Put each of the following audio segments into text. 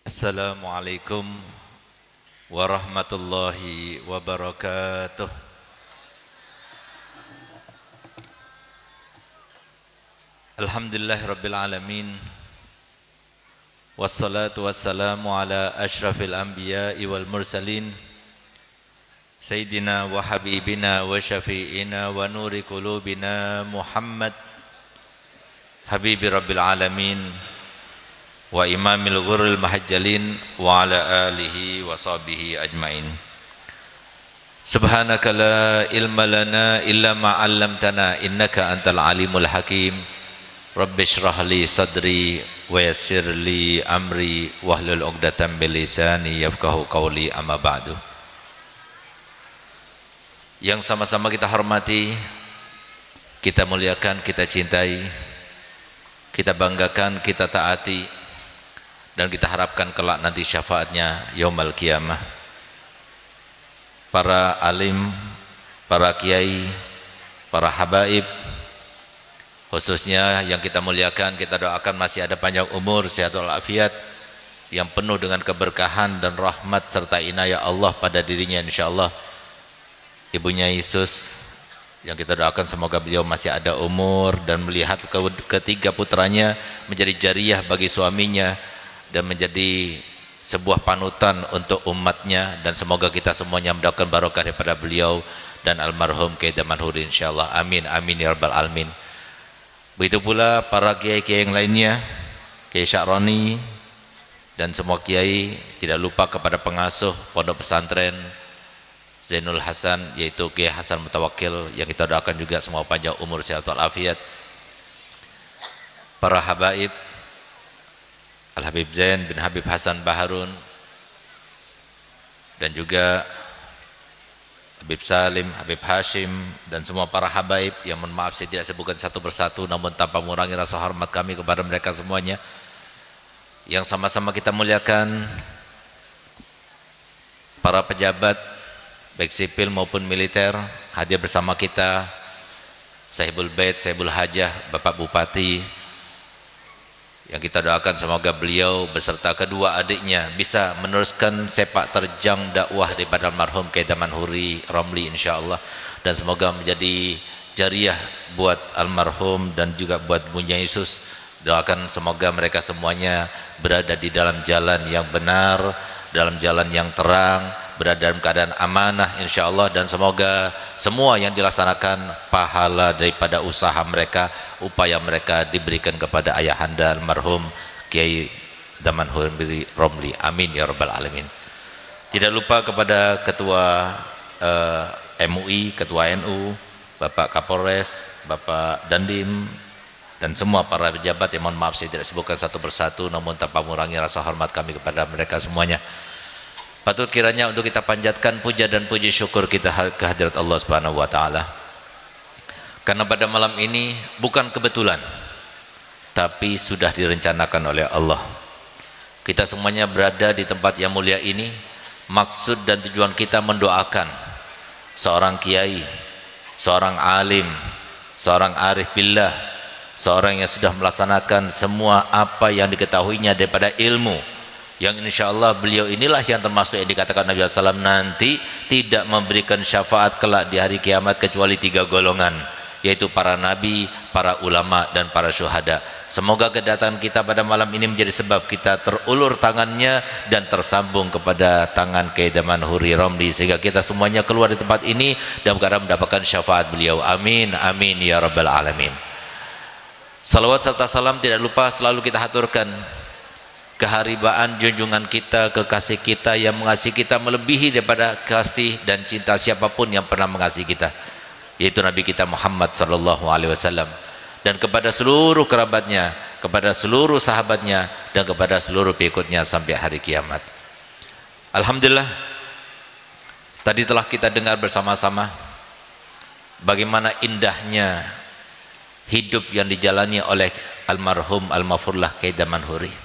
Assalamualaikum warahmatullahi wabarakatuh. Alhamdulillahirabbil alamin. Wassalatu wassalamu ala asyrafil anbiya'i wal mursalin Sayyidina wa habibina wa syafi'ina wa nuri qulubina Muhammad Habibi rabbil alamin wa imamil ghurril mahajjalin wa ala alihi wa sahbihi ajmain. Subhanaka la ilma lana illa ma 'allamtana innaka antal alimul hakim. Rabbi shrah li sadri wa yassir li amri wahlul 'uqdatam min lisani yafqahu qawli, amma ba'du. Yang sama-sama kita hormati, kita muliakan, kita cintai, kita banggakan, kita taati, dan kita harapkan kelak nanti syafaatnya yaumul qiyamah. Para alim, para kiai, para habaib, khususnya yang kita muliakan, kita doakan masih ada panjang umur, sehat walafiat, yang penuh dengan keberkahan dan rahmat serta inayah Allah pada dirinya insyaallah. Ibunya Yesus, yang kita doakan semoga beliau masih ada umur dan melihat ketiga putranya menjadi jariyah bagi suaminya dan menjadi sebuah panutan untuk umatnya, dan semoga kita semuanya mendoakan barokah daripada beliau dan almarhum Kiai Damanhuri insyaallah. Amin amin ya rabbal alamin. Begitu pula para kiai-kiai yang lainnya, Kiai Sya'roni dan semua kiai, tidak lupa kepada pengasuh pondok pesantren Zainul Hasan, yaitu Kiai Hasan Mutawakkil, yang kita doakan juga semua panjang umur, sehat walafiat. Para habaib, Al-Habib Zain bin Habib Hasan Baharun, dan juga Habib Salim, Habib Hashim, dan semua para habaib yang mohon maaf saya tidak sebutkan satu persatu, namun tanpa mengurangi rasa hormat kami kepada mereka semuanya. Yang sama-sama kita muliakan para pejabat baik sipil maupun militer, hadir bersama kita Sahibul Bait, Sahibul Hajah, Bapak Bupati, yang kita doakan semoga beliau beserta kedua adiknya bisa meneruskan sepak terjang dakwah daripada almarhum Kiai Damanhuri Romli insyaallah, dan semoga menjadi jariyah buat almarhum dan juga buat Bunya Yesus. Doakan semoga mereka semuanya berada di dalam jalan yang benar, dalam jalan yang terang, berada dalam keadaan amanah insyaallah, dan semoga semua yang dilaksanakan pahala daripada usaha mereka, upaya mereka diberikan kepada ayahanda almarhum Kiai Damanhuri Romli. Amin ya rabbal alamin. Tidak lupa kepada ketua MUI, ketua NU, Bapak Kapolres, Bapak Dandim, dan semua para pejabat yang mohon maaf saya tidak sebutkan satu persatu, namun tanpa mengurangi rasa hormat kami kepada mereka semuanya. Patut kiranya untuk kita panjatkan puja dan puji syukur kita ke hadirat Allah Subhanahu wa taala. Karena pada malam ini bukan kebetulan, tapi sudah direncanakan oleh Allah. Kita semuanya berada di tempat yang mulia ini, maksud dan tujuan kita mendoakan seorang kiai, seorang alim, seorang arif billah, seorang yang sudah melaksanakan semua apa yang diketahuinya daripada ilmu, yang insyaallah beliau inilah yang termasuk yang dikatakan Nabi SAW nanti tidak memberikan syafaat kelak di hari kiamat kecuali tiga golongan, yaitu para nabi, para ulama, dan para syuhada. Semoga kedatangan kita pada malam ini menjadi sebab kita terulur tangannya dan tersambung kepada tangan Kiai Damanhuri Romli, sehingga kita semuanya keluar di tempat ini dan keadaan mendapatkan syafaat beliau. Amin amin ya rabbal alamin. Salawat serta salam tidak lupa selalu kita haturkan keharibaan junjungan kita, kekasih kita yang mengasihi kita melebihi daripada kasih dan cinta siapapun yang pernah mengasihi kita, yaitu Nabi kita Muhammad sallallahu alaihi wasallam, dan kepada seluruh kerabatnya, kepada seluruh sahabatnya, dan kepada seluruh pengikutnya sampai hari kiamat. Alhamdulillah, tadi telah kita dengar bersama-sama bagaimana indahnya hidup yang dijalani oleh almarhum al-mafurlah Kiai Damanhuri.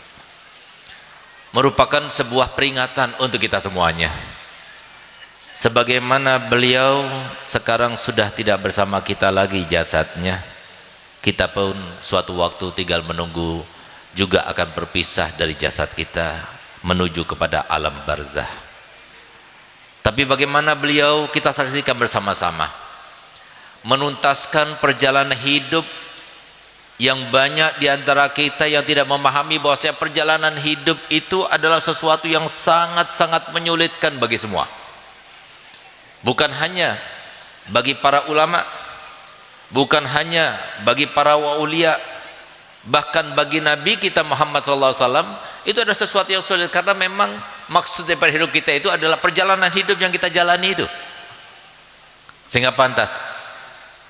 Merupakan sebuah peringatan untuk kita semuanya. Sebagaimana beliau sekarang sudah tidak bersama kita lagi jasadnya, kita pun suatu waktu tinggal menunggu juga akan berpisah dari jasad kita menuju kepada alam barzah. Tapi bagaimana beliau kita saksikan bersama-sama menuntaskan perjalanan hidup yang banyak di antara kita yang tidak memahami bahwa perjalanan hidup itu adalah sesuatu yang sangat-sangat menyulitkan bagi semua. Bukan hanya bagi para ulama, bukan hanya bagi para waulia, bahkan bagi Nabi kita Muhammad SAW itu adalah sesuatu yang sulit, karena memang maksud daripada hidup kita itu adalah perjalanan hidup yang kita jalani itu. Sehingga pantas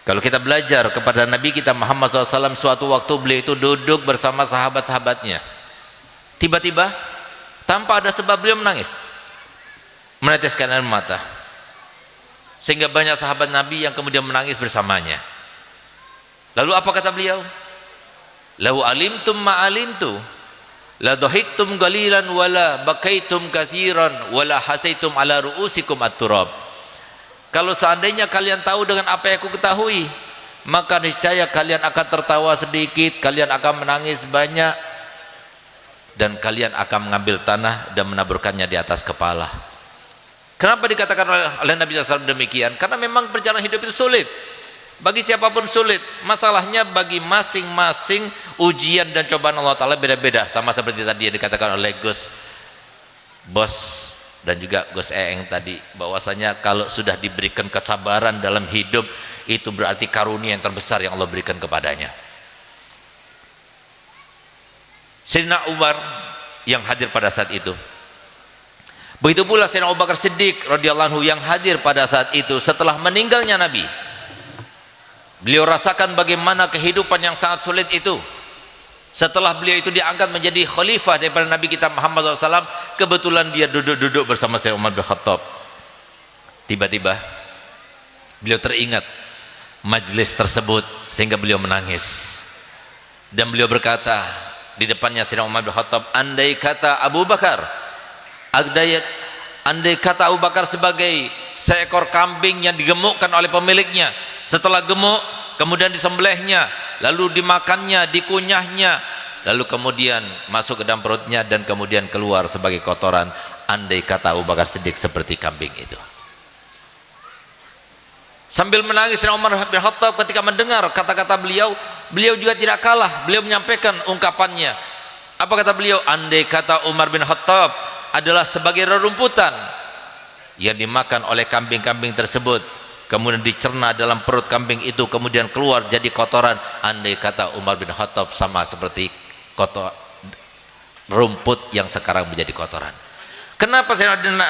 kalau kita belajar kepada Nabi kita Muhammad SAW, suatu waktu beliau itu duduk bersama sahabat-sahabatnya, tiba-tiba tanpa ada sebab beliau menangis, meneteskan air mata, sehingga banyak sahabat Nabi yang kemudian menangis bersamanya. Lalu apa kata beliau? Lau alimtum ma alimtu la dhahiktum qalilan wala bakaitum katsiran wala hasaitum ala ru'usikum at-turab. Kalau seandainya kalian tahu dengan apa yang aku ketahui, maka niscaya kalian akan tertawa sedikit, kalian akan menangis banyak, dan kalian akan mengambil tanah dan menaburkannya di atas kepala. Kenapa dikatakan oleh Nabi SAW demikian? Karena memang perjalanan hidup itu sulit. Bagi siapapun sulit. Masalahnya bagi masing-masing ujian dan cobaan Allah Ta'ala beda-beda. Sama seperti tadi yang dikatakan oleh Gus Bos dan juga Gus Eeng tadi, bahwasanya kalau sudah diberikan kesabaran dalam hidup, itu berarti karunia yang terbesar yang Allah berikan kepadanya. Sayyidina Umar yang hadir pada saat itu, begitu pula Sayyidina Abu Bakar Siddiq radhiyallahu anhu yang hadir pada saat itu setelah meninggalnya Nabi. Beliau rasakan bagaimana kehidupan yang sangat sulit itu. Setelah beliau itu diangkat menjadi khalifah daripada Nabi kita Muhammad SAW, kebetulan dia duduk-duduk bersama Sayyidina Umar bin Khattab. Tiba-tiba beliau teringat majlis tersebut sehingga beliau menangis. Dan beliau berkata di depannya Sayyidina Umar bin Khattab, andai kata Abu Bakar, andai kata Abu Bakar sebagai seekor kambing yang digemukkan oleh pemiliknya, setelah gemuk kemudian disembelihnya, lalu dimakannya, dikunyahnya, lalu kemudian masuk ke dalam perutnya dan kemudian keluar sebagai kotoran, andai kata Abu Bakar Siddiq seperti kambing itu. Sambil menangis Umar bin Khattab ketika mendengar kata-kata beliau, beliau juga tidak kalah, beliau menyampaikan ungkapannya. Apa kata beliau? Andai kata Umar bin Khattab adalah sebagai rerumputan yang dimakan oleh kambing-kambing tersebut, kemudian dicerna dalam perut kambing itu, kemudian keluar jadi kotoran, andai kata Umar bin Khattab sama seperti rumput yang sekarang menjadi kotoran. Kenapa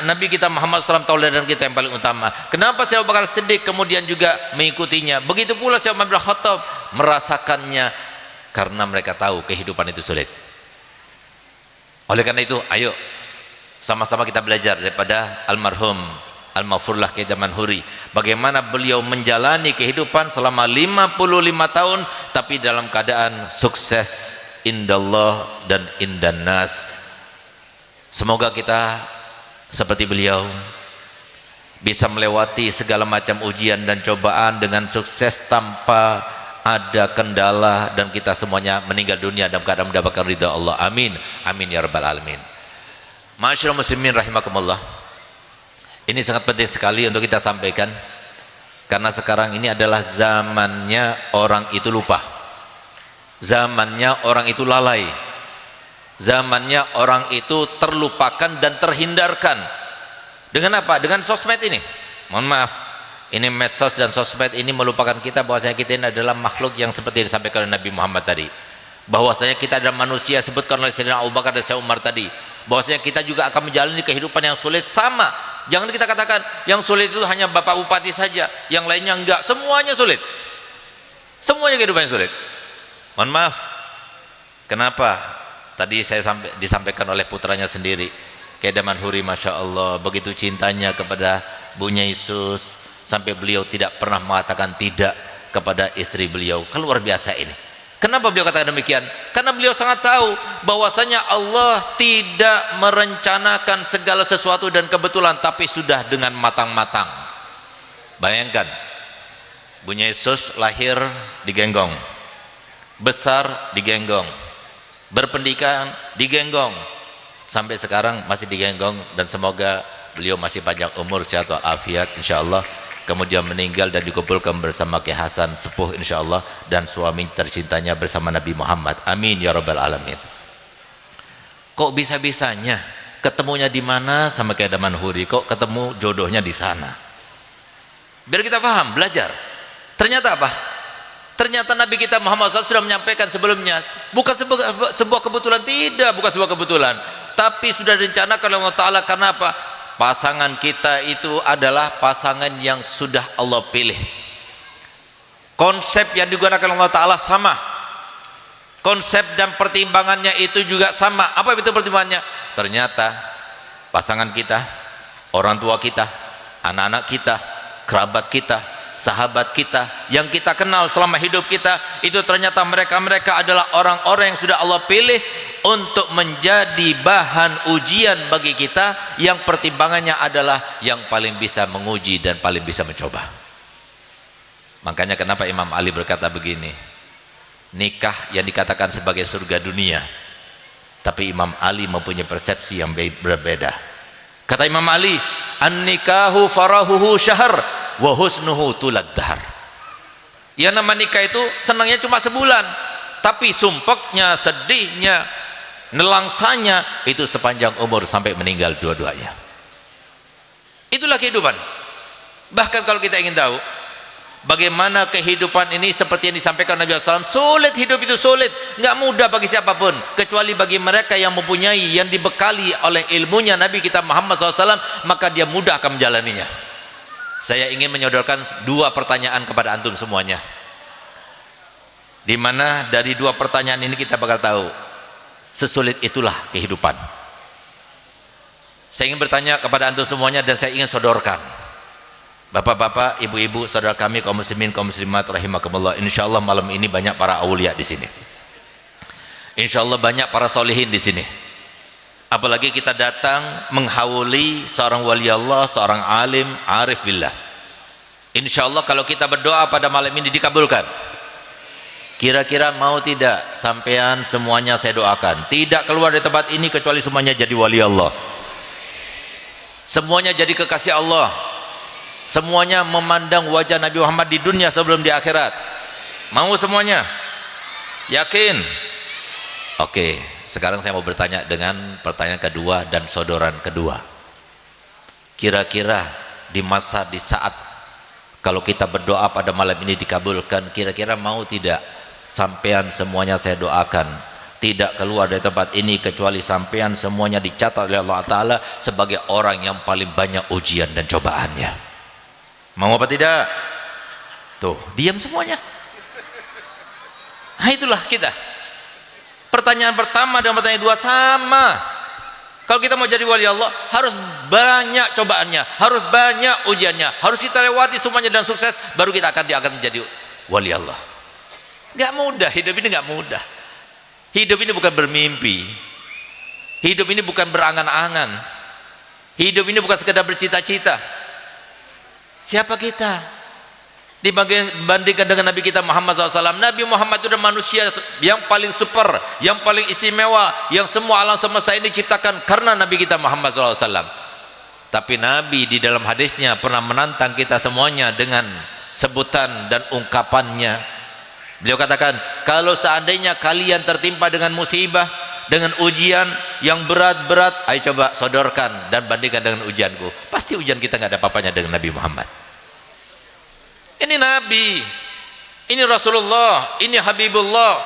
Nabi kita Muhammad SAW tauladan kita yang paling utama? Kenapa Sayyidina Abu Bakar Siddiq kemudian juga mengikutinya? Begitu pula Sayyidina Umar bin Khattab merasakannya, karena mereka tahu kehidupan itu sulit. Oleh karena itu, ayo sama-sama kita belajar daripada almarhum Al-Maghfurlah Kiai Damanhuri, bagaimana beliau menjalani kehidupan selama 55 tahun tapi dalam keadaan sukses indallah dan indannas. Semoga kita seperti beliau bisa melewati segala macam ujian dan cobaan dengan sukses tanpa ada kendala, dan kita semuanya meninggal dunia dalam keadaan mendapatkan ridha Allah. Amin, amin ya rabbal alamin. Ma'asyiral muslimin rahimakumullah, ini sangat penting sekali untuk kita sampaikan, karena sekarang ini adalah zamannya orang itu lupa, zamannya orang itu lalai, zamannya orang itu terlupakan dan terhindarkan. Dengan apa? Dengan sosmed ini. Mohon maaf, ini medsos dan sosmed ini melupakan kita bahwasanya kita ini adalah makhluk yang seperti disampaikan oleh Nabi Muhammad tadi, bahwasanya kita adalah manusia, sebutkan oleh Sayyidina Abu Bakar dan Sayyidina Umar tadi, bahwasanya kita juga akan menjalani kehidupan yang sulit sama. Jangan kita katakan yang sulit itu hanya Bapak Bupati saja, yang lainnya enggak, semuanya sulit, semuanya kehidupan yang sulit. Mohon maaf, kenapa? Tadi saya disampaikan oleh putranya sendiri, Kiai Damanhuri, Masya Allah, begitu cintanya kepada Bunya Yesus sampai beliau tidak pernah mengatakan tidak kepada istri beliau. Kan luar biasa ini. Kenapa beliau katakan demikian? Karena beliau sangat tahu bahwasanya Allah tidak merencanakan segala sesuatu dan kebetulan, tapi sudah dengan matang-matang. Bayangkan, Bunya Yesus lahir di Genggong, besar di Genggong, berpendidikan di Genggong, sampai sekarang masih digenggong, dan semoga beliau masih panjang umur, sehat walafiat insyaallah, kemudian meninggal dan dikumpulkan bersama Ki Hasan sepuh insyaallah dan suami tercintanya bersama Nabi Muhammad, amin ya rabbal alamin. Kok bisa-bisanya ketemunya di mana sama kayak Daman Huri, kok ketemu jodohnya di sana? Biar kita paham, belajar. Ternyata apa? Ternyata Nabi kita Muhammad SAW sudah menyampaikan sebelumnya, bukan sebuah kebetulan, tidak, bukan sebuah kebetulan, tapi sudah direncanakan oleh Allah Ta'ala. Karena apa? Pasangan kita itu adalah pasangan yang sudah Allah pilih. Konsep yang digunakan oleh Allah Ta'ala sama, konsep dan pertimbangannya itu juga sama. Apa itu pertimbangannya? Ternyata pasangan kita, orang tua kita, anak-anak kita, kerabat kita, sahabat kita yang kita kenal selama hidup kita, itu ternyata mereka adalah orang-orang yang sudah Allah pilih untuk menjadi bahan ujian bagi kita, yang pertimbangannya adalah yang paling bisa menguji dan paling bisa mencoba. Makanya kenapa Imam Ali berkata begini, nikah yang dikatakan sebagai surga dunia, tapi Imam Ali mempunyai persepsi yang berbeda. Kata Imam Ali, an-nikahu farahuhu syahr wa husnuhu tulad dahar. Ya, nama nikah itu senangnya cuma sebulan, tapi sumpeknya, sedihnya, nelangsanya itu sepanjang umur sampai meninggal dua-duanya. Itulah kehidupan. Bahkan kalau kita ingin tahu bagaimana kehidupan ini, seperti yang disampaikan Nabi SAW, sulit, hidup itu sulit, nggak mudah bagi siapapun, kecuali bagi mereka yang mempunyai, yang dibekali oleh ilmunya Nabi kita Muhammad SAW, maka dia mudah akan menjalaninya. Saya ingin menyodorkan dua pertanyaan kepada antum semuanya, di mana dari dua pertanyaan ini kita bakal tahu sesulit itulah kehidupan. Saya ingin bertanya kepada antum semuanya, dan saya ingin sodorkan, bapak-bapak, ibu-ibu, saudara kami kaum muslimin, kaum muslimat rahimakumullah. Insyaallah malam ini banyak para aulia di sini. Insyaallah banyak para solihin di sini. Apalagi kita datang menghauli seorang wali Allah, seorang alim, arif billah. Insyaallah kalau kita berdoa pada malam ini dikabulkan. Kira-kira mau tidak sampean semuanya saya doakan tidak keluar dari tempat ini kecuali semuanya jadi wali Allah, semuanya jadi kekasih Allah, semuanya memandang wajah Nabi Muhammad di dunia sebelum di akhirat. Mau semuanya? Yakin? Oke, sekarang saya mau bertanya dengan pertanyaan kedua dan sodoran kedua. Kira-kira di saat kalau kita berdoa pada malam ini dikabulkan, kira-kira mau tidak sampean semuanya saya doakan tidak keluar dari tempat ini kecuali sampean semuanya dicatat oleh Allah Ta'ala sebagai orang yang paling banyak ujian dan cobaannya? Mau apa tidak? Tuh, diam semuanya. Nah, itulah kita. Pertanyaan pertama dan pertanyaan dua sama. Kalau kita mau jadi wali Allah, harus banyak cobaannya, harus banyak ujiannya, harus kita lewati semuanya dan sukses, baru kita akan menjadi wali Allah. Gak mudah, hidup ini gak mudah. Hidup ini bukan bermimpi, hidup ini bukan berangan-angan, hidup ini bukan sekedar bercita-cita. Siapa kita dibandingkan dengan Nabi kita Muhammad SAW? Nabi Muhammad itu adalah manusia yang paling super, yang paling istimewa, yang semua alam semesta ini diciptakan karena Nabi kita Muhammad SAW. Tapi Nabi di dalam hadisnya pernah menantang kita semuanya dengan sebutan dan ungkapannya. Beliau katakan, kalau seandainya kalian tertimpa dengan musibah, dengan ujian yang berat-berat, ayo coba sodorkan dan bandingkan dengan ujianku. Pasti ujian kita nggak ada apa-apanya dengan Nabi Muhammad. Ini Nabi, ini Rasulullah, ini Habibullah,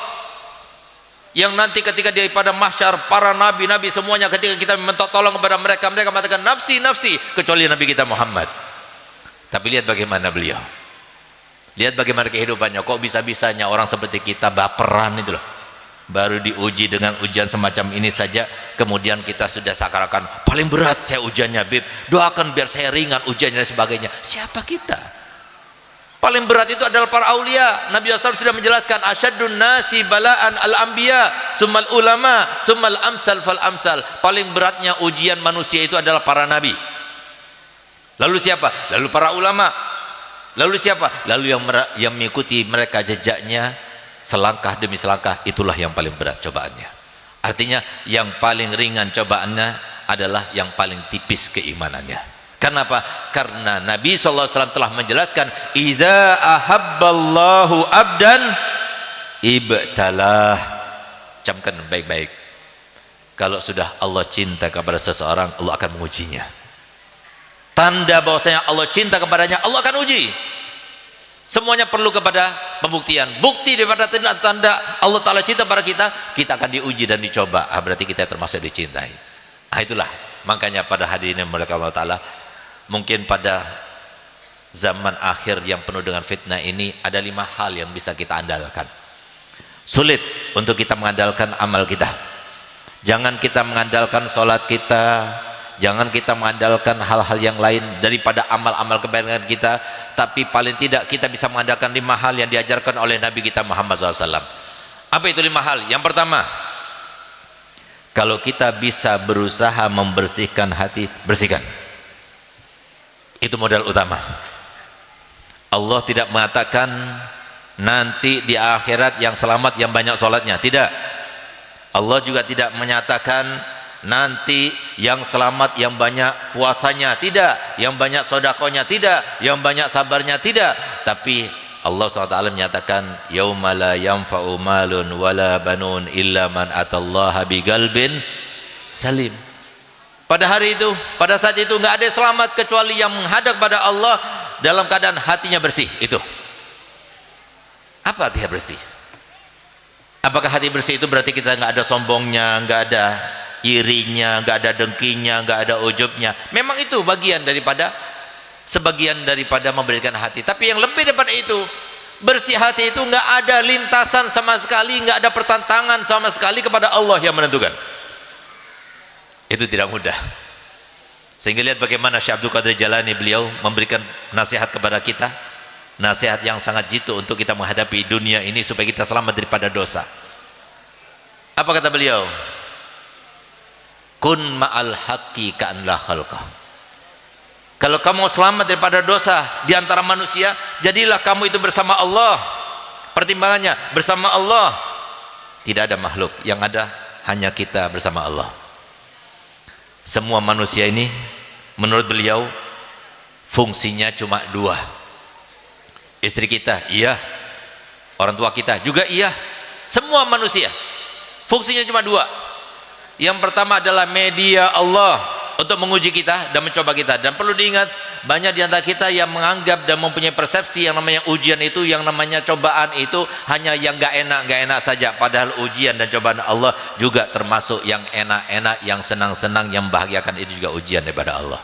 yang nanti ketika dia pada mahsyar, para nabi-nabi semuanya ketika kita minta tolong kepada mereka, mereka mengatakan nafsi, nafsi, kecuali Nabi kita Muhammad. Tapi lihat bagaimana beliau, lihat bagaimana kehidupannya. Kok bisa-bisanya orang seperti kita baperan itu loh, baru diuji dengan ujian semacam ini saja, kemudian kita sudah seakan-akan paling berat saya ujiannya, Bib, doakan biar saya ringan ujiannya dan sebagainya. Siapa kita? Paling berat itu adalah para aulia. Nabi SAW sudah menjelaskan, asyadun nasi balaan al-anbiya summal ulama summal amsal fal amsal. Paling beratnya ujian manusia itu adalah para nabi, lalu siapa? Lalu para ulama, lalu siapa? Lalu yang mengikuti mereka jejaknya selangkah demi selangkah. Itulah yang paling berat cobaannya. Artinya yang paling ringan cobaannya adalah yang paling tipis keimanannya. Kenapa? Karena Nabi SAW telah menjelaskan, "Iza ahabballahu abdan ibtalah." Camkan baik-baik. Kalau sudah Allah cinta kepada seseorang, Allah akan mengujinya. Tanda bahwasanya Allah cinta kepadanya, Allah akan uji. Semuanya perlu kepada pembuktian. Bukti daripada tanda Allah Ta'ala cinta pada kita, kita akan diuji dan dicoba. Berarti kita termasuk dicintai. Itulah makanya pada hadirin mereka Allah Ta'ala, mungkin pada zaman akhir yang penuh dengan fitnah ini, ada 5 hal yang bisa kita andalkan. Sulit untuk kita mengandalkan amal kita. Jangan kita mengandalkan sholat kita, jangan kita mengandalkan hal-hal yang lain daripada amal-amal kebaikan kita, tapi paling tidak kita bisa mengandalkan 5 hal yang diajarkan oleh Nabi kita Muhammad SAW. Apa itu 5 hal? Yang pertama, kalau kita bisa berusaha membersihkan hati, bersihkan. Itu modal utama. Allah tidak mengatakan nanti di akhirat yang selamat yang banyak sholatnya, tidak. Allah juga tidak menyatakan nanti yang selamat yang banyak puasanya, tidak. Yang banyak sodakonya, tidak. Yang banyak sabarnya, tidak. Tapi Allah SWT menyatakan, yauma la yanfa'u malun wala banun illa man atallaha biqalbin salim. Pada hari itu, pada saat itu nggak ada selamat kecuali yang menghadap pada Allah dalam keadaan hatinya bersih. Itu apa hati bersih? Apakah hati bersih itu berarti kita nggak ada sombongnya, nggak ada irinya, nggak ada dengkinya, nggak ada ujubnya? Memang itu bagian daripada, sebagian daripada memberikan hati. Tapi yang lebih daripada itu, bersih hati itu nggak ada lintasan sama sekali, nggak ada pertentangan sama sekali kepada Allah yang menentukan. Itu tidak mudah. Sehingga lihat bagaimana Syekh Abdul Qadir Jalani, beliau memberikan nasihat kepada kita, nasihat yang sangat jitu untuk kita menghadapi dunia ini supaya kita selamat daripada dosa. Apa kata beliau? Kun ma'al haqqi ka'an la khalqah. Kalau kamu selamat daripada dosa di antara manusia, jadilah kamu itu bersama Allah. Pertimbangannya, bersama Allah tidak ada makhluk, yang ada hanya kita bersama Allah. Semua manusia ini menurut beliau fungsinya cuma 2. Istri kita, iya. Orang tua kita juga iya. Semua manusia fungsinya cuma 2. Yang pertama adalah media Allah untuk menguji kita dan mencoba kita. Dan perlu diingat, banyak di antara kita yang menganggap dan mempunyai persepsi yang namanya ujian itu, yang namanya cobaan itu hanya yang gak enak saja. Padahal ujian dan cobaan Allah juga termasuk yang enak-enak, yang senang-senang, yang membahagiakan. Itu juga ujian daripada Allah.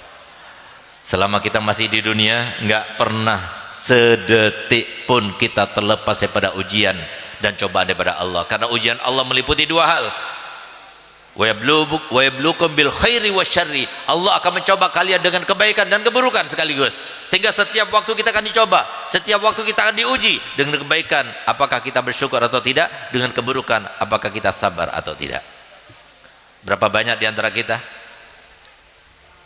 Selama kita masih di dunia, nggak pernah sedetik pun kita terlepas daripada ujian dan cobaan daripada Allah. Karena ujian Allah meliputi 2 hal. Wa yabluukum bil khairi wasyarri. Allah akan mencoba kalian dengan kebaikan dan keburukan sekaligus. Sehingga setiap waktu kita akan dicoba, setiap waktu kita akan diuji. Dengan kebaikan, apakah kita bersyukur atau tidak? Dengan keburukan, apakah kita sabar atau tidak? Berapa banyak di antara kita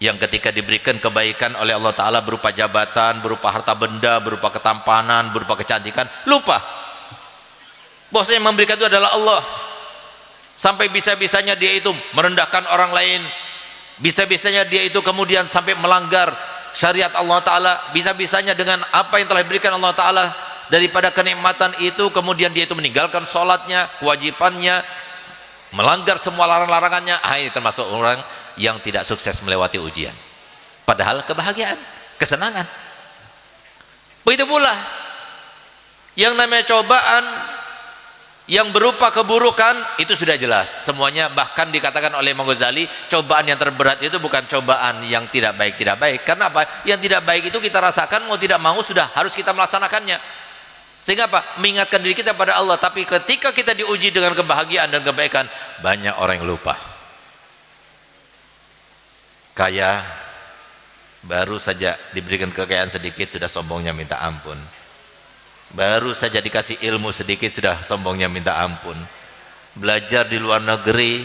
yang ketika diberikan kebaikan oleh Allah Ta'ala berupa jabatan, berupa harta benda, berupa ketampanan, berupa kecantikan, lupa bahwasanya yang memberikan itu adalah Allah. Sampai bisa-bisanya dia itu merendahkan orang lain, bisa-bisanya dia itu kemudian sampai melanggar syariat Allah Ta'ala, bisa-bisanya dengan apa yang telah diberikan Allah Ta'ala daripada kenikmatan itu, kemudian dia itu meninggalkan sholatnya, kewajibannya, melanggar semua larang-larangannya. Ini termasuk orang yang tidak sukses melewati ujian. Padahal kebahagiaan, kesenangan. Begitu pula yang namanya cobaan yang berupa keburukan, itu sudah jelas semuanya. Bahkan dikatakan oleh Imam Ghazali, cobaan yang terberat itu bukan cobaan yang tidak baik. Karena apa? Yang tidak baik itu kita rasakan, mau tidak mau sudah harus kita melaksanakannya. Sehingga apa? Mengingatkan diri kita pada Allah. Tapi ketika kita diuji dengan kebahagiaan dan kebaikan, banyak orang yang lupa. Kaya, baru saja diberikan kekayaan sedikit sudah sombongnya minta ampun. Baru saja dikasih ilmu sedikit sudah sombongnya minta ampun. Belajar di luar negeri,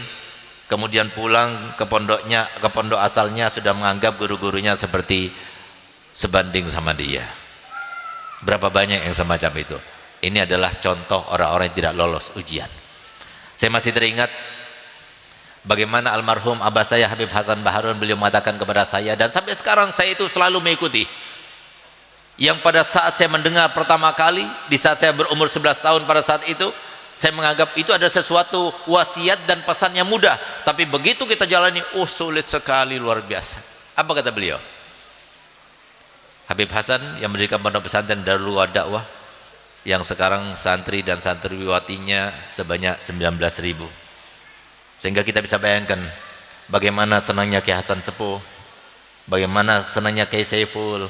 kemudian pulang ke pondoknya, ke pondok asalnya, sudah menganggap guru-gurunya seperti sebanding sama dia. Berapa banyak yang semacam itu? Ini adalah contoh orang-orang yang tidak lolos ujian. Saya masih teringat Bagaimana almarhum abah saya Habib Hasan Baharun, beliau mengatakan kepada saya, dan sampai sekarang saya itu selalu mengikuti, yang pada saat saya mendengar pertama kali, di saat saya berumur 11 tahun pada saat itu, saya menganggap itu ada sesuatu wasiat dan pesan yang mudah, tapi begitu kita jalani, oh sulit sekali, luar biasa. Apa kata beliau? Habib Hasan yang mendirikan pondok pesantren Darul Dakwah, yang sekarang santri dan santriwatinya sebanyak 19.000. Sehingga kita bisa bayangkan bagaimana senangnya Kiai Hasan Sepuh, bagaimana senangnya Kiai Saiful,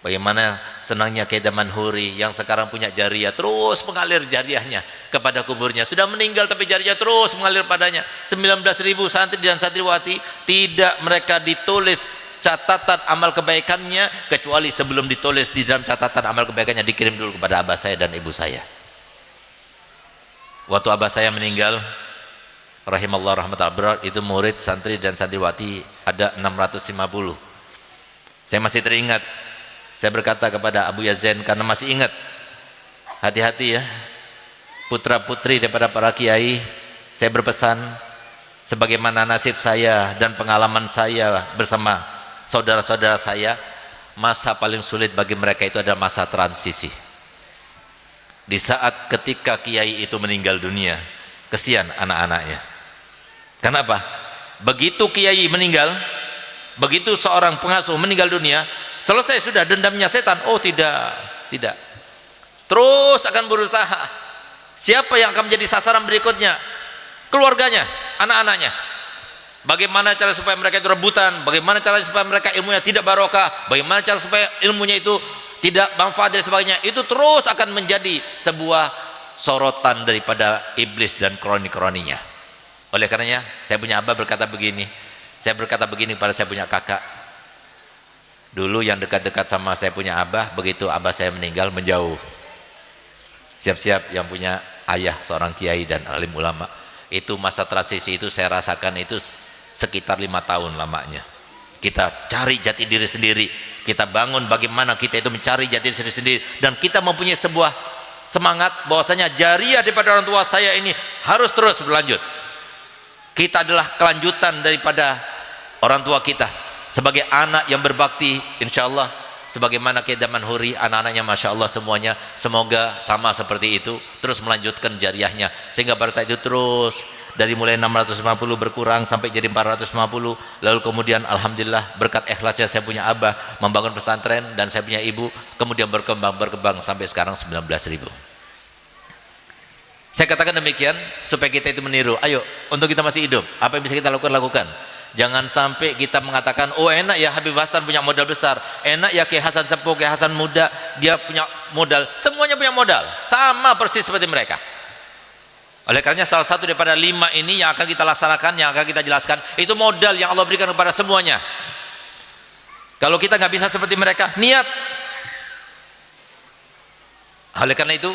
bagaimana senangnya Kiai Damanhuri yang sekarang punya jariah, terus mengalir jariahnya kepada kuburnya. Sudah meninggal tapi jariah terus mengalir padanya. 19.000 santri dan santriwati, tidak mereka ditulis catatan amal kebaikannya, kecuali sebelum ditulis di dalam catatan amal kebaikannya dikirim dulu kepada abah saya dan ibu saya. Waktu abah saya meninggal, rahimallahu rahmatal berat, itu murid santri dan santriwati ada 650. Saya masih teringat, saya berkata kepada Abu Yazen, karena masih ingat, hati-hati ya putra putri daripada para kiai. Saya berpesan, sebagaimana nasib saya dan pengalaman saya bersama saudara-saudara saya, masa paling sulit bagi mereka itu adalah masa transisi. Di saat ketika kiai itu meninggal dunia, kesian anak-anaknya. Kenapa? Begitu kiai meninggal, begitu seorang pengasuh meninggal dunia, selesai sudah dendamnya setan. Oh tidak, tidak. Terus akan berusaha. Siapa yang akan menjadi sasaran berikutnya? Keluarganya, anak-anaknya. Bagaimana cara supaya mereka itu rebutan? Bagaimana cara supaya mereka ilmunya tidak barokah? Bagaimana cara supaya ilmunya itu tidak manfaat dan sebagainya? Itu terus akan menjadi sebuah sorotan daripada iblis dan kroni-kroninya. Oleh karenanya, saya punya abah berkata begini. Saya berkata begini pada saya punya kakak. Dulu yang dekat-dekat sama saya punya abah, begitu abah saya meninggal menjauh. Siap-siap yang punya ayah seorang kiai dan alim ulama. Itu masa transisi itu saya rasakan itu sekitar 5 tahun lamanya. Kita cari jati diri sendiri, kita bangun bagaimana kita itu mencari jati diri sendiri, dan kita mempunyai sebuah semangat bahwasanya jariah daripada orang tua saya ini harus terus berlanjut. Kita adalah kelanjutan daripada orang tua kita sebagai anak yang berbakti, insya Allah sebagaimana Kiai Damanhuri, anak-anaknya masya Allah semuanya semoga sama seperti itu, terus melanjutkan jariahnya, sehingga pada saat itu terus dari mulai 650 berkurang sampai jadi 450, lalu kemudian alhamdulillah berkat ikhlasnya saya punya abah membangun pesantren, dan saya punya ibu, kemudian berkembang sampai sekarang 19.000. Saya katakan demikian supaya kita itu meniru. Ayo, untuk kita masih hidup, apa yang bisa kita lakukan? Jangan sampai kita mengatakan, oh enak ya Habib Hasan punya modal besar, enak ya Kiai Hasan Sepuh, Kiai Hasan muda, dia punya modal. Semuanya punya modal, sama persis seperti mereka. Oleh karenanya salah satu daripada 5 ini yang akan kita laksanakan, yang akan kita jelaskan, itu modal yang Allah berikan kepada semuanya. Kalau kita nggak bisa seperti mereka, niat. Oleh karena itu,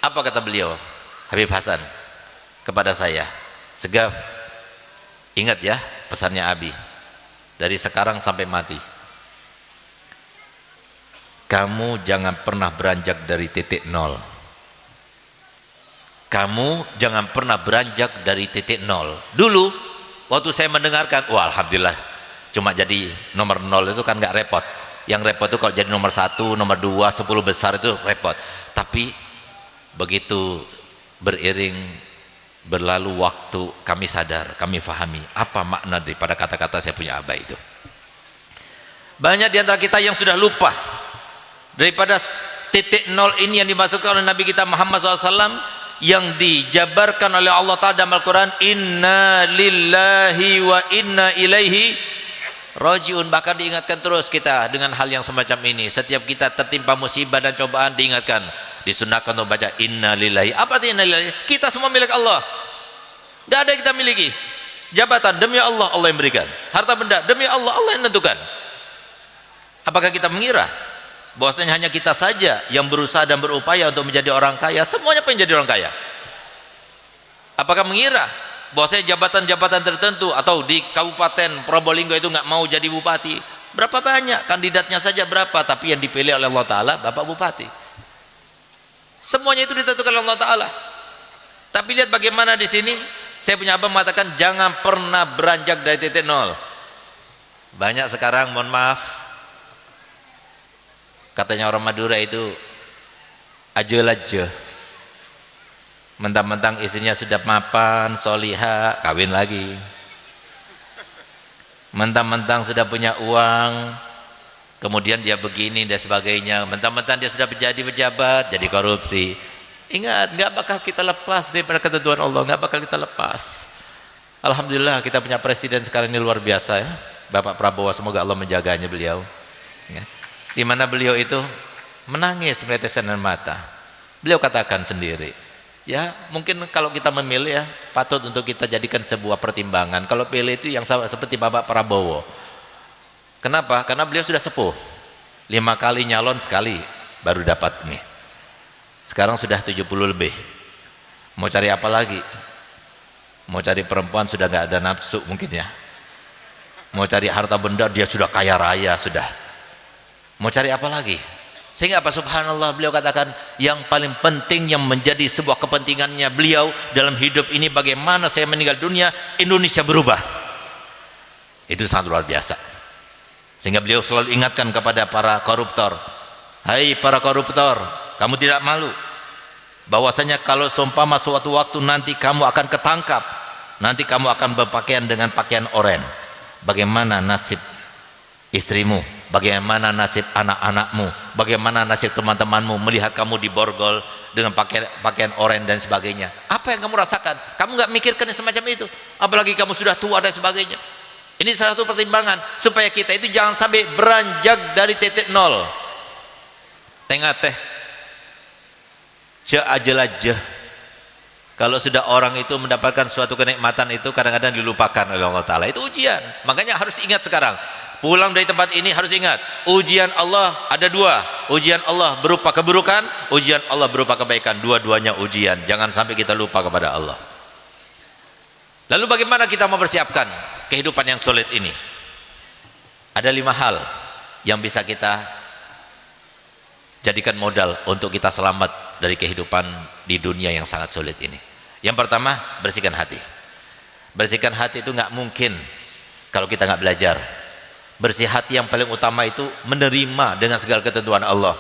apa kata beliau Habib Hasan kepada saya? Segaf, ingat ya pesannya Abi, dari sekarang sampai mati, kamu jangan pernah beranjak dari titik nol. Kamu jangan pernah beranjak dari titik nol. Dulu waktu saya mendengarkan, wah alhamdulillah, cuma jadi nomor 0 itu kan nggak repot. Yang repot itu kalau jadi nomor 1, nomor 2, 10 besar itu repot. Tapi begitu beriring berlalu waktu, kami sadar, kami fahami apa makna daripada kata-kata saya punya abah itu. Banyak di antara kita yang sudah lupa daripada titik nol ini yang dimasukkan oleh Nabi kita Muhammad SAW, yang dijabarkan oleh Allah Ta'ala dalam Al-Quran, inna lillahi wa inna ilaihi rajiun. Bahkan diingatkan terus kita dengan hal yang semacam ini. Setiap kita tertimpa musibah dan cobaan, diingatkan, disunahkan untuk baca inna lillahi. Apa artinya inna lillahi? Kita semua milik Allah, tidak ada yang kita miliki. Jabatan demi Allah, Allah yang berikan. Harta benda demi Allah, Allah yang menentukan. Apakah kita mengira bahwasanya hanya kita saja yang berusaha dan berupaya untuk menjadi orang kaya? Semuanya pengen jadi orang kaya. Apakah mengira bahwasanya jabatan-jabatan tertentu atau di Kabupaten Probolinggo itu nggak mau jadi bupati? Berapa banyak kandidatnya saja, berapa, tapi yang dipilih oleh Allah Ta'ala Bapak Bupati. Semuanya itu ditentukan oleh Allah Ta'ala. Tapi lihat bagaimana di sini Saya punya abang mengatakan jangan pernah beranjak dari titik nol. Banyak sekarang, mohon maaf, katanya orang Madura itu aja-aja, mentang-mentang istrinya sudah mapan, soliha, kawin lagi. Mentang-mentang sudah punya uang, kemudian dia begini dan sebagainya. Mentang-mentang dia sudah menjadi pejabat, jadi korupsi. Ingat, nggak bakal kita lepas daripada ketentuan Allah, nggak bakal kita lepas. Alhamdulillah kita punya presiden sekarang ini luar biasa ya, Bapak Prabowo, semoga Allah menjaganya beliau. Ya. Di mana beliau itu menangis menetesan air mata. Beliau katakan sendiri, ya mungkin kalau kita memilih ya patut untuk kita jadikan sebuah pertimbangan. Kalau pilih itu yang seperti Bapak Prabowo. Kenapa? Karena beliau sudah sepuh, 5 kali nyalon, sekali baru dapat nih. Sekarang sudah 70 lebih. Mau cari apa lagi? Mau cari perempuan sudah nggak ada nafsu mungkin ya. Mau cari harta benda dia sudah kaya raya sudah. Mau cari apa lagi? Sehingga apa, subhanallah, beliau katakan yang paling penting yang menjadi sebuah kepentingannya beliau dalam hidup ini, bagaimana saya meninggal dunia Indonesia berubah. Itu sangat luar biasa. Sehingga beliau selalu ingatkan kepada para koruptor, hai para koruptor, kamu tidak malu bahwasanya kalau seumpama suatu waktu nanti kamu akan ketangkap, nanti kamu akan berpakaian dengan pakaian oranye, bagaimana nasib istrimu, bagaimana nasib anak-anakmu, bagaimana nasib teman-temanmu melihat kamu diborgol dengan pakaian oranye dan sebagainya. Apa yang kamu rasakan? Kamu nggak mikirkan yang semacam itu, apalagi kamu sudah tua dan sebagainya. Ini salah satu pertimbangan supaya kita itu jangan sampai beranjak dari titik nol. Tengah teh aja. Kalau sudah orang itu mendapatkan suatu kenikmatan itu kadang-kadang dilupakan oleh Allah Ta'ala. Itu ujian. Makanya harus ingat sekarang, pulang dari tempat ini harus ingat, ujian Allah ada 2. Ujian Allah berupa keburukan, ujian Allah berupa kebaikan. Dua-duanya ujian. Jangan sampai kita lupa kepada Allah. Lalu bagaimana kita mempersiapkan kehidupan yang sulit ini? Ada 5 hal yang bisa kita jadikan modal untuk kita selamat dari kehidupan di dunia yang sangat sulit ini. Yang pertama, bersihkan hati. Bersihkan hati itu nggak mungkin kalau kita nggak belajar. Bersih hati yang paling utama itu menerima dengan segala ketentuan Allah.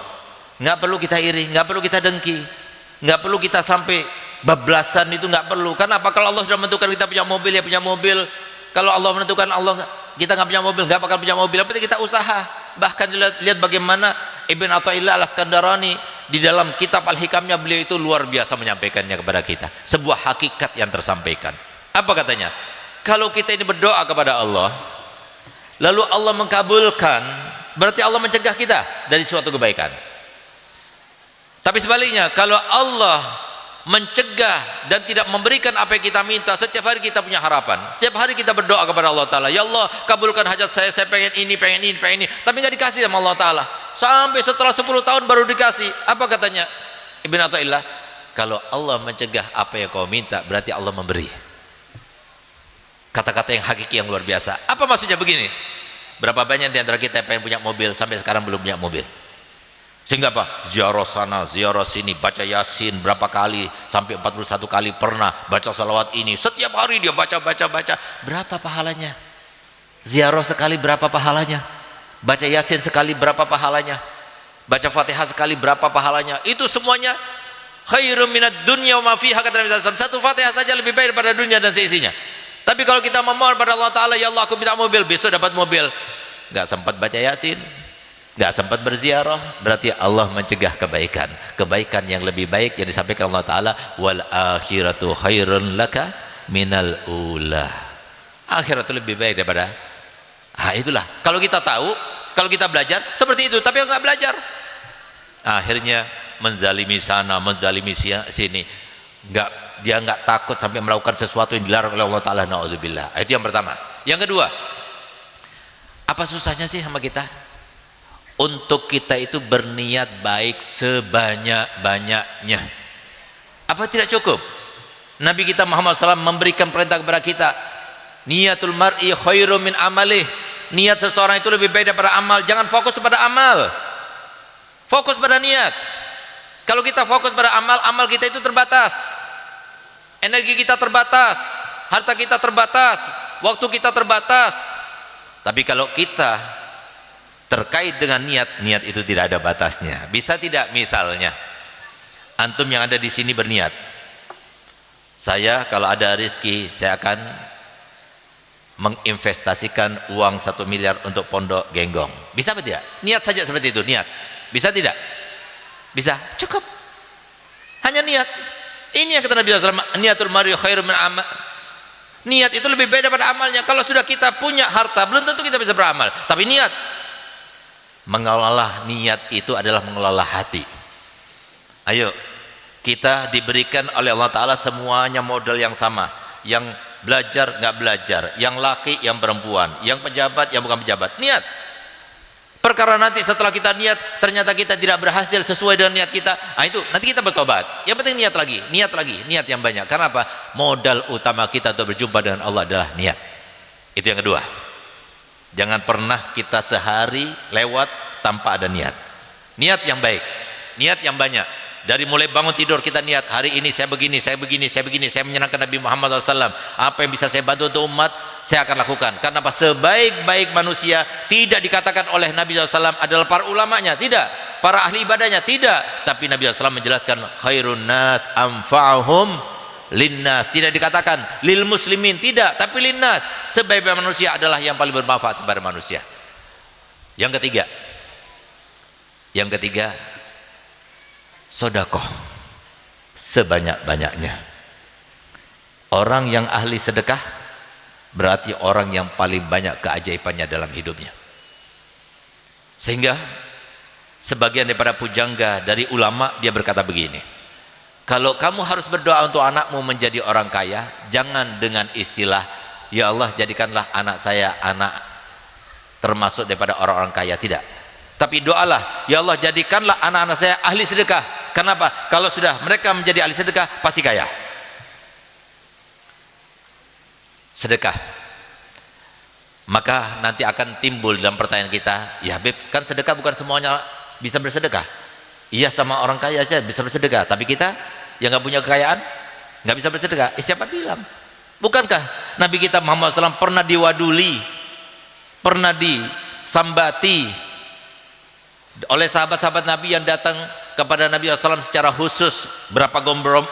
Nggak perlu kita iri, nggak perlu kita dengki, nggak perlu kita sampai bablasan, itu nggak perlu. Karena apa? Kalau Allah sudah menentukan kita punya mobil, ya punya mobil. Kalau Allah menentukan kita nggak punya mobil, nggak bakal punya mobil. Yang penting kita usaha. Bahkan lihat bagaimana Ibn Athaillah Al-Askandarani di dalam kitab Al-Hikamnya, beliau itu luar biasa menyampaikannya kepada kita, sebuah hakikat yang tersampaikan. Apa katanya? Kalau kita ini berdoa kepada Allah lalu Allah mengkabulkan, berarti Allah mencegah kita dari suatu kebaikan. Tapi sebaliknya, kalau Allah mencegah dan tidak memberikan apa yang kita minta, setiap hari kita punya harapan, setiap hari kita berdoa kepada Allah Ta'ala, ya Allah kabulkan hajat saya pengen ini, pengen ini, pengen ini, tapi nggak dikasih sama Allah Ta'ala. Sampai setelah 10 tahun baru dikasih. Apa katanya Ibn Athaillah? Kalau Allah mencegah apa yang kau minta, berarti Allah memberi. Kata-kata yang hakiki, yang luar biasa. Apa maksudnya begini? Berapa banyak di antara kita yang pengen punya mobil sampai sekarang belum punya mobil? Sehingga apa? Ziarah sana, ziarah sini, baca Yasin berapa kali, sampai 41 kali pernah baca salawat ini. Setiap hari dia baca. Berapa pahalanya? Ziarah sekali berapa pahalanya? Baca Yasin sekali berapa pahalanya? Baca Fatihah sekali berapa pahalanya? Itu semuanya khairum minad dunya wa ma fiha, kata Nabi SAW. Satu Fatihah saja lebih baik daripada dunia dan seisinya. Tapi kalau kita memohon pada Allah Ta'ala, ya Allah aku minta mobil, besok dapat mobil, nggak sempat baca Yasin, nggak sempat berziarah, berarti Allah mencegah kebaikan yang lebih baik yang disampaikan Allah Ta'ala, wal akhiratu khairun laka minal ula. Akhirat itu lebih baik daripada. Itulah, kalau kita tahu, kalau kita belajar seperti itu, tapi nggak belajar, akhirnya menzalimi sana, menzalimi sini, dia nggak takut sampai melakukan sesuatu yang dilarang oleh Allah Ta'ala. Na'udzubillah. Itu yang pertama. Yang kedua, apa susahnya sih sama kita untuk kita itu berniat baik sebanyak-banyaknya? Apa tidak cukup Nabi kita Muhammad SAW memberikan perintah kepada kita, niatul mar'i khairum min amalih, niat seseorang itu lebih baik daripada amal. Jangan fokus pada amal, fokus pada niat. Kalau kita fokus pada amal, amal kita itu terbatas, energi kita terbatas, harta kita terbatas, waktu kita terbatas. Tapi kalau kita terkait dengan niat, niat itu tidak ada batasnya. Bisa tidak misalnya antum yang ada di sini berniat, saya kalau ada rezeki saya akan menginvestasikan uang 1 miliar untuk pondok Genggong. Bisa apa tidak? Niat saja seperti itu, niat. Bisa tidak? Bisa, cukup. Hanya niat. Ini yang kata Nabi SAW, niatul mar'i khairum min amal. Niat itu lebih baik daripada amalnya. Kalau sudah kita punya harta, belum tentu kita bisa beramal. Tapi niat, mengelola niat itu adalah mengelola hati. Ayo, kita diberikan oleh Allah Ta'ala semuanya modal yang sama. Yang belajar, nggak belajar, yang laki, yang perempuan, yang pejabat, yang bukan pejabat. Niat. Perkara nanti setelah kita niat, ternyata kita tidak berhasil sesuai dengan niat kita, nah itu nanti kita bertobat. Yang penting niat lagi, niat yang banyak. Karena apa? Modal utama kita untuk berjumpa dengan Allah adalah niat. Itu yang kedua. Jangan pernah kita sehari lewat tanpa ada niat. Niat yang baik, niat yang banyak. Dari mulai bangun tidur kita niat, hari ini saya begini, saya begini, saya begini, saya menyenangkan Nabi Muhammad SAW. Apa yang bisa saya bantu untuk umat, saya akan lakukan. Karena apa? Sebaik-baik manusia tidak dikatakan oleh Nabi SAW adalah para ulamanya, tidak. Para ahli ibadahnya, tidak. Tapi Nabi SAW menjelaskan khairun nas anfa'uhum linnas. Tidak dikatakan lil muslimin, tidak. Tapi linnas. Sebaik-baik manusia adalah yang paling bermanfaat kepada manusia. Yang ketiga, sedekah sebanyak-banyaknya. Orang yang ahli sedekah berarti orang yang paling banyak keajaibannya dalam hidupnya. Sehingga sebagian daripada pujangga dari ulama dia berkata begini, kalau kamu harus berdoa untuk anakmu menjadi orang kaya, jangan dengan istilah ya Allah jadikanlah anak saya anak termasuk daripada orang-orang kaya, tidak. Tapi doalah, ya Allah jadikanlah anak-anak saya ahli sedekah. Kenapa? Kalau sudah mereka menjadi ahli sedekah, pasti kaya. Sedekah. Maka nanti akan timbul dalam pertanyaan kita, ya Habib, kan sedekah bukan semuanya bisa bersedekah. Iya, sama orang kaya saja bisa bersedekah. Tapi kita yang nggak punya kekayaan, nggak bisa bersedekah. Siapa bilang? Bukankah Nabi kita Muhammad SAW pernah diwaduli, pernah disambati oleh sahabat-sahabat Nabi yang datang kepada Nabi SAW secara khusus? Berapa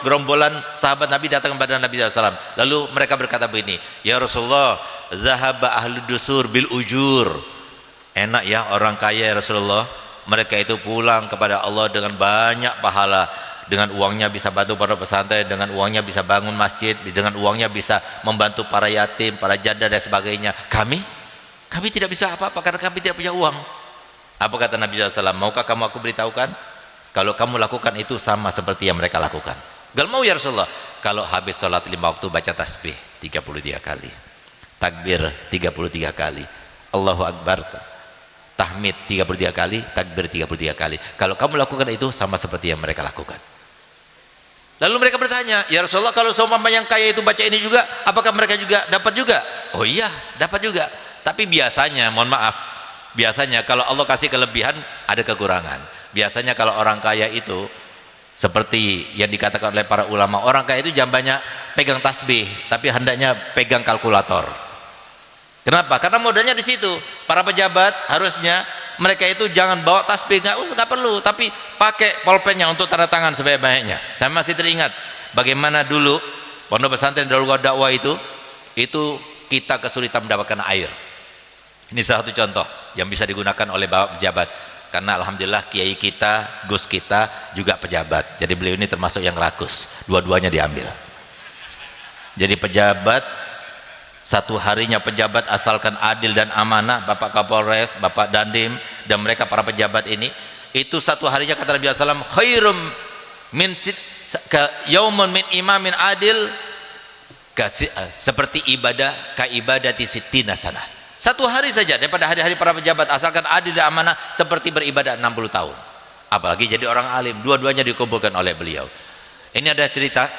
gerombolan sahabat Nabi datang kepada Nabi SAW, lalu mereka berkata begini, ya Rasulullah, zahaba ahlu dusur bil ujur. Enak ya orang kaya ya Rasulullah, mereka itu pulang kepada Allah dengan banyak pahala. Dengan uangnya bisa bantu para pesantren, dengan uangnya bisa bangun masjid, dengan uangnya bisa membantu para yatim, para janda dan sebagainya. Kami tidak bisa apa-apa karena kami tidak punya uang. Apa kata Nabi SAW? Maukah kamu aku beritahukan? Kalau kamu lakukan itu sama seperti yang mereka lakukan. Gal mau ya Rasulullah. Kalau habis sholat 5 waktu baca tasbih 33 kali, takbir 33 kali, Allahu Akbar, tahmid 33 kali, takbir 33 kali. Kalau kamu lakukan itu sama seperti yang mereka lakukan. Lalu mereka bertanya, ya Rasulullah, kalau seumpama yang kaya itu baca ini juga, apakah mereka juga dapat juga? Oh iya, dapat juga. Tapi biasanya, mohon maaf, biasanya kalau Allah kasih kelebihan ada kekurangan. Biasanya kalau orang kaya itu seperti yang dikatakan oleh para ulama, orang kaya itu jambannya pegang tasbih tapi hendaknya pegang kalkulator. Kenapa? Karena modalnya di situ. Para pejabat harusnya mereka itu jangan bawa tasbih, nggak perlu, tapi pakai pulpennya untuk tanda tangan sebanyak-banyaknya. Saya masih teringat bagaimana dulu pondok pesantren Darul Dakwah itu kita kesulitan mendapatkan air. Ini salah satu contoh yang bisa digunakan oleh bapak pejabat, karena alhamdulillah kiai kita, gus kita juga pejabat. Jadi beliau ini termasuk yang rakus, dua-duanya diambil. Jadi pejabat, satu harinya pejabat asalkan adil dan amanah, Bapak Kapolres, Bapak Dandim dan mereka para pejabat ini, itu satu harinya kata Nabi SAW, khairum min yaumun min imamin adil, seperti ibadah ka ibadati sittina sanah. Satu hari saja daripada hari-hari para pejabat asalkan adil dan amanah seperti beribadah 60 tahun. Apalagi jadi orang alim, dua-duanya dikumpulkan oleh beliau. Ini ada cerita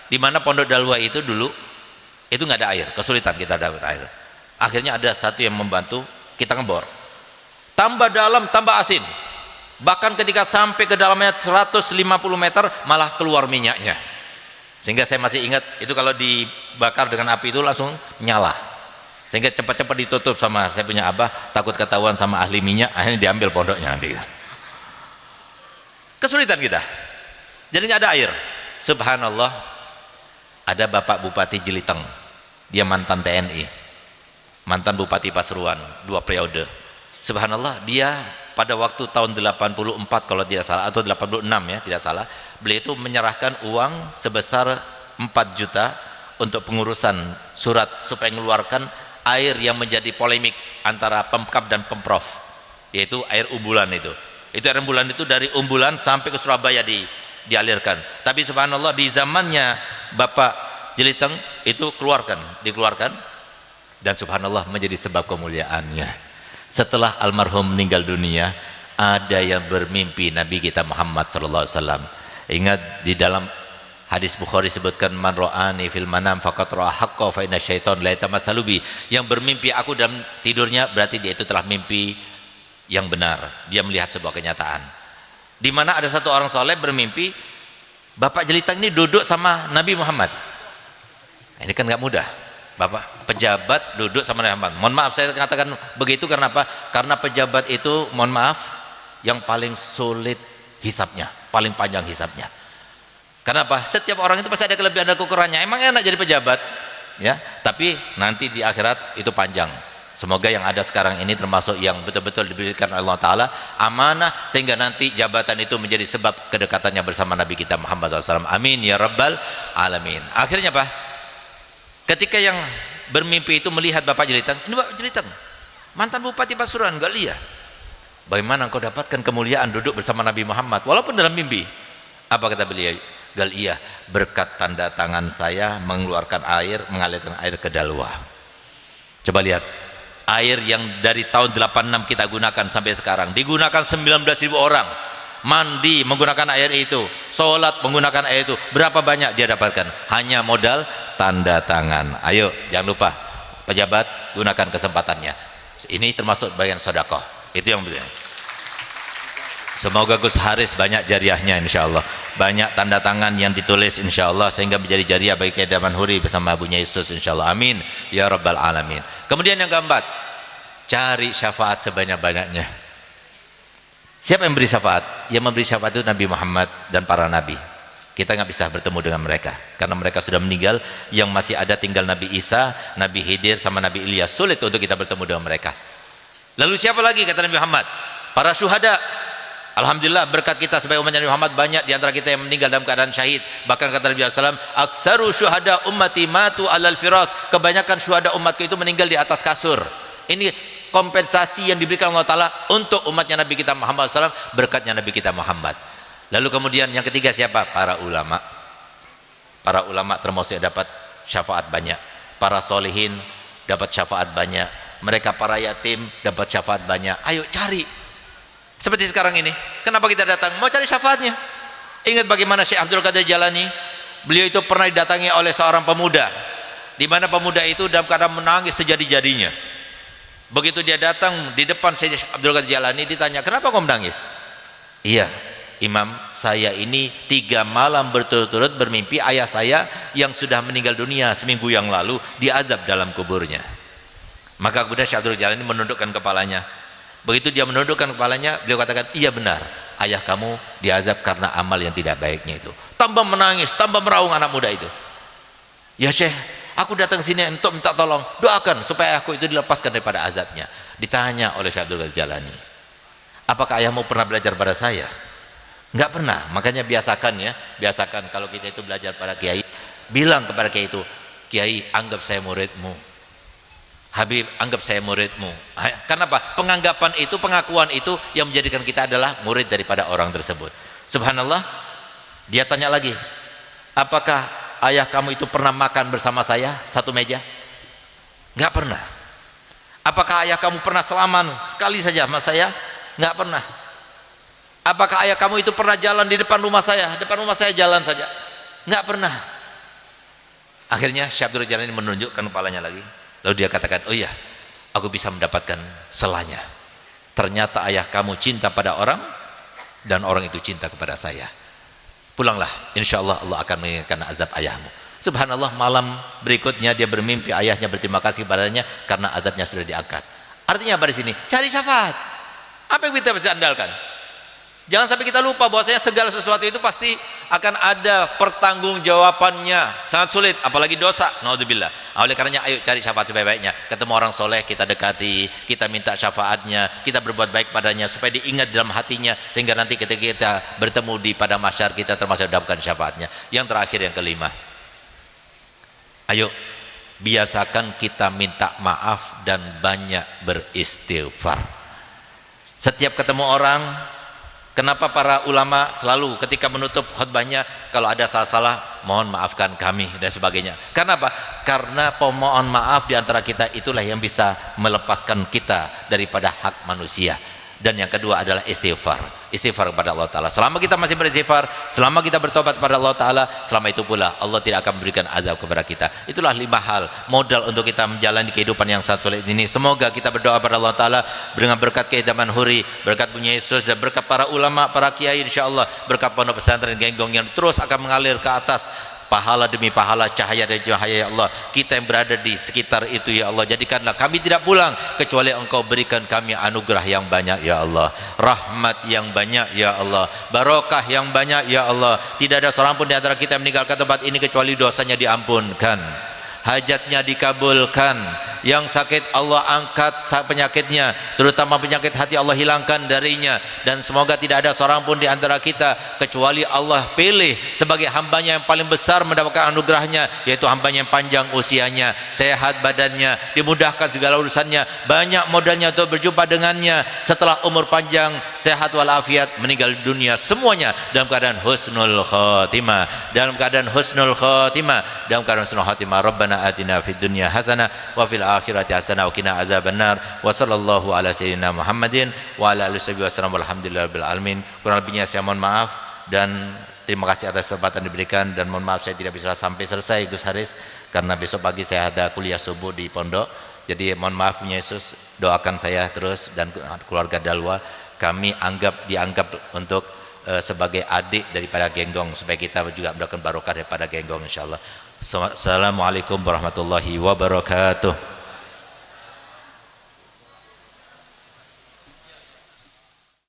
di mana pondok Dalwa itu dulu itu nggak ada air, kesulitan kita dapat air. Akhirnya ada satu yang membantu kita ngebor. Tambah dalam, tambah asin. Bahkan ketika sampai ke dalamnya 150 meter malah keluar minyaknya. Sehingga saya masih ingat itu kalau dibakar dengan api itu langsung nyala. Sehingga cepat-cepat ditutup sama saya punya abah, takut ketahuan sama ahli minyak, akhirnya diambil pondoknya nanti. Kesulitan kita. Jadi nggak ada air. Subhanallah, ada Bapak Bupati Jeliteng, dia mantan TNI, mantan Bupati Pasuruan 2 periode. Subhanallah, dia pada waktu tahun 84 kalau tidak salah atau 86 ya tidak salah, beliau itu menyerahkan uang sebesar 4 juta untuk pengurusan surat supaya mengeluarkan air yang menjadi polemik antara Pemkab dan Pemprov, yaitu air Umbulan itu air Umbulan itu dari Umbulan sampai ke Surabaya dialirkan. Tapi subhanallah di zamannya Bapak Jeliteng itu dikeluarkan dan subhanallah menjadi sebab kemuliaannya. Setelah almarhum meninggal dunia, ada yang bermimpi Nabi kita Muhammad sallallahu alaihi wasallam. Ingat di dalam hadis Bukhari sebutkan, man ra'ani fil manam faqad ra'a haqqa fa inna syaitan la yatamassalu bi. Yang bermimpi aku dalam tidurnya berarti dia itu telah mimpi yang benar, dia melihat sebuah kenyataan. Di mana ada satu orang soleh bermimpi Bapak Jeliteng ini duduk sama Nabi Muhammad. Ini kan nggak mudah, Bapak pejabat duduk sama Nabi Muhammad. Mohon maaf saya katakan begitu karena apa? Karena pejabat itu mohon maaf yang paling sulit hisapnya, paling panjang hisapnya. Kenapa? Setiap orang itu pasti ada kelebihan dan kekurangannya. Emang enak jadi pejabat, ya. Tapi nanti di akhirat itu panjang. Semoga yang ada sekarang ini termasuk yang betul-betul diberikan Allah Ta'ala amanah, sehingga nanti jabatan itu menjadi sebab kedekatannya bersama Nabi kita Muhammad SAW. Amin ya Rabbal Alamin. Akhirnya apa? Ketika yang bermimpi itu melihat Bapak Jeliteng, ini Bapak Jeliteng mantan Bupati Pasuruan, gak lihat. Bagaimana engkau dapatkan kemuliaan duduk bersama Nabi Muhammad walaupun dalam mimpi? Apa kata beliau? Gal iya, berkat tanda tangan saya mengeluarkan air, mengalirkan air ke Dalwa. Coba lihat, air yang dari tahun 86 kita gunakan sampai sekarang digunakan 19.000 orang mandi menggunakan air itu, sholat menggunakan air itu. Berapa banyak dia dapatkan? Hanya modal tanda tangan. Ayo jangan lupa pejabat, gunakan kesempatannya. Ini termasuk bagian sedekah. Itu yang benar. Semoga Gus Haris banyak jariahnya insyaallah, banyak tanda tangan yang ditulis insyaallah sehingga menjadi jariah bagi Kedaman Huri bersama Abunya Yesus insyaallah. Amin ya Rabbal Alamin. Kemudian yang keempat, cari syafaat sebanyak-banyaknya. Siapa yang beri syafaat? Yang memberi syafaat itu Nabi Muhammad dan para nabi. Kita nggak bisa bertemu dengan mereka karena mereka sudah meninggal. Yang masih ada tinggal Nabi Isa, Nabi Khidir sama Nabi Ilyas. Sulit untuk kita bertemu dengan mereka. Lalu siapa lagi kata Nabi Muhammad? Para syuhada. Alhamdulillah berkat kita sebagai umat Nabi Muhammad banyak di antara kita yang meninggal dalam keadaan syahid. Bahkan kata Nabi SAW, aksaru syuhada ummati matu alal firas. Kebanyakan syuhada umatku itu meninggal di atas kasur. Ini kompensasi yang diberikan Allah Ta'ala untuk umatnya Nabi kita Muhammad SAW, berkatnya Nabi kita Muhammad. Lalu kemudian yang ketiga siapa? Para ulama. Para ulama termasuk dapat syafaat banyak. Para solihin dapat syafaat banyak. Mereka para yatim dapat syafaat banyak. Ayo cari. Seperti sekarang ini, kenapa kita datang? Mau cari syafaatnya. Ingat bagaimana Syekh Abdul Qadir Jalani, beliau itu pernah didatangi oleh seorang pemuda, di mana pemuda itu dalam keadaan menangis sejadi-jadinya. Begitu dia datang di depan Syekh Abdul Qadir Jalani, ditanya, kenapa kau menangis? Iya Imam, saya ini 3 malam berturut-turut bermimpi ayah saya yang sudah meninggal dunia seminggu yang lalu diazab dalam kuburnya. Maka kemudian Syekh Abdul Qadir Jalani menundukkan kepalanya. Begitu dia menundukkan kepalanya, beliau katakan, iya benar, ayah kamu diazab karena amal yang tidak baiknya itu. Tambah menangis, tambah meraung anak muda itu. Ya Syekh, aku datang sini untuk minta tolong, doakan supaya aku itu dilepaskan daripada azabnya. Ditanya oleh Syekh Abdul Qadir Jalani, apakah ayahmu pernah belajar pada saya? Enggak pernah. Makanya biasakan kalau kita itu belajar pada kiai, bilang kepada kiai itu, kiai anggap saya muridmu, Habib anggap saya muridmu. Karena apa? Penganggapan itu, pengakuan itu yang menjadikan kita adalah murid daripada orang tersebut. Subhanallah. Dia tanya lagi, apakah ayah kamu itu pernah makan bersama saya satu meja? Enggak pernah. Apakah ayah kamu pernah selaman sekali saja sama saya? Enggak pernah. Apakah ayah kamu itu pernah jalan di depan rumah saya? Depan rumah saya jalan saja? Enggak pernah. Akhirnya Syekh Abdul Jalani menunjukkan kepalanya lagi. Lalu dia katakan, oh iya, aku bisa mendapatkan selanya. Ternyata ayah kamu cinta pada orang dan orang itu cinta kepada saya. pulanglah, insya Allah Allah akan mengingatkan azab ayahmu. Subhanallah, malam berikutnya dia bermimpi ayahnya berterima kasih padanya karena azabnya sudah diangkat. Artinya apa di sini? Cari syafaat. Apa yang kita bisa andalkan? Jangan sampai kita lupa bahwasanya segala sesuatu itu pasti akan ada pertanggungjawabannya. Sangat sulit, apalagi dosa. Naudzubillah. Oleh karenanya ayo cari syafaat sebaik-baiknya. Ketemu orang soleh kita dekati, kita minta syafaatnya, kita berbuat baik padanya supaya diingat dalam hatinya, sehingga nanti ketika kita bertemu di pada mahsyar kita termasuk mendapatkan syafaatnya. Yang terakhir, yang kelima, ayo biasakan kita minta maaf dan banyak beristighfar. Setiap ketemu orang, kenapa para ulama selalu ketika menutup khutbahnya, kalau ada salah-salah mohon maafkan kami dan sebagainya. Karena apa? Karena pemohon maaf di antara kita itulah yang bisa melepaskan kita daripada hak manusia. Dan yang kedua adalah istighfar. Istighfar kepada Allah Ta'ala. Selama kita masih beristighfar, selama kita bertobat kepada Allah Ta'ala, selama itu pula Allah tidak akan memberikan azab kepada kita. Itulah 5 hal modal untuk kita menjalani kehidupan yang sangat sulit ini. Semoga kita berdoa kepada Allah Ta'ala dengan berkat kehidaman huri, berkat punya Yesus, dan berkat para ulama, para kiai, insyaAllah berkat pondok pesantren Genggong yang terus akan mengalir ke atas, pahala demi pahala, cahaya dan cahaya. Ya Allah, kita yang berada di sekitar itu ya Allah, jadikanlah kami tidak pulang kecuali Engkau berikan kami anugerah yang banyak ya Allah, rahmat yang banyak ya Allah, barokah yang banyak ya Allah. Tidak ada seorang pun di antara kita yang meninggalkan tempat ini kecuali dosanya diampunkan, hajatnya dikabulkan, yang sakit Allah angkat penyakitnya, terutama penyakit hati Allah hilangkan darinya. Dan semoga tidak ada seorang pun di antara kita kecuali Allah pilih sebagai hambanya yang paling besar mendapatkan anugerahnya, yaitu hambanya yang panjang usianya, sehat badannya, dimudahkan segala urusannya, banyak modalnya untuk berjumpa dengannya setelah umur panjang, sehat walafiat, meninggal dunia semuanya dalam keadaan husnul khotimah, dalam keadaan husnul khotimah, dalam keadaan husnul khotimah. Rabbana atina fid dunya hasanah wa fil akhirati hasanah wa qina adzabannar. Wa sallallahu ala sayyidina Muhammadin wa ala alihi wasallam. Walhamdulillahirabbil alamin. Kurang lebihnya saya mohon maaf dan terima kasih atas kesempatan diberikan, dan mohon maaf saya tidak bisa sampai selesai Gus Haris karena besok pagi saya ada kuliah subuh di pondok. Jadi mohon maaf punya Yesus, doakan saya terus dan keluarga Dalwa. Kami dianggap untuk sebagai adik daripada Genggong, supaya kita juga mendapatkan barokah daripada Genggong insyaallah. Assalamualaikum warahmatullahi wabarakatuh.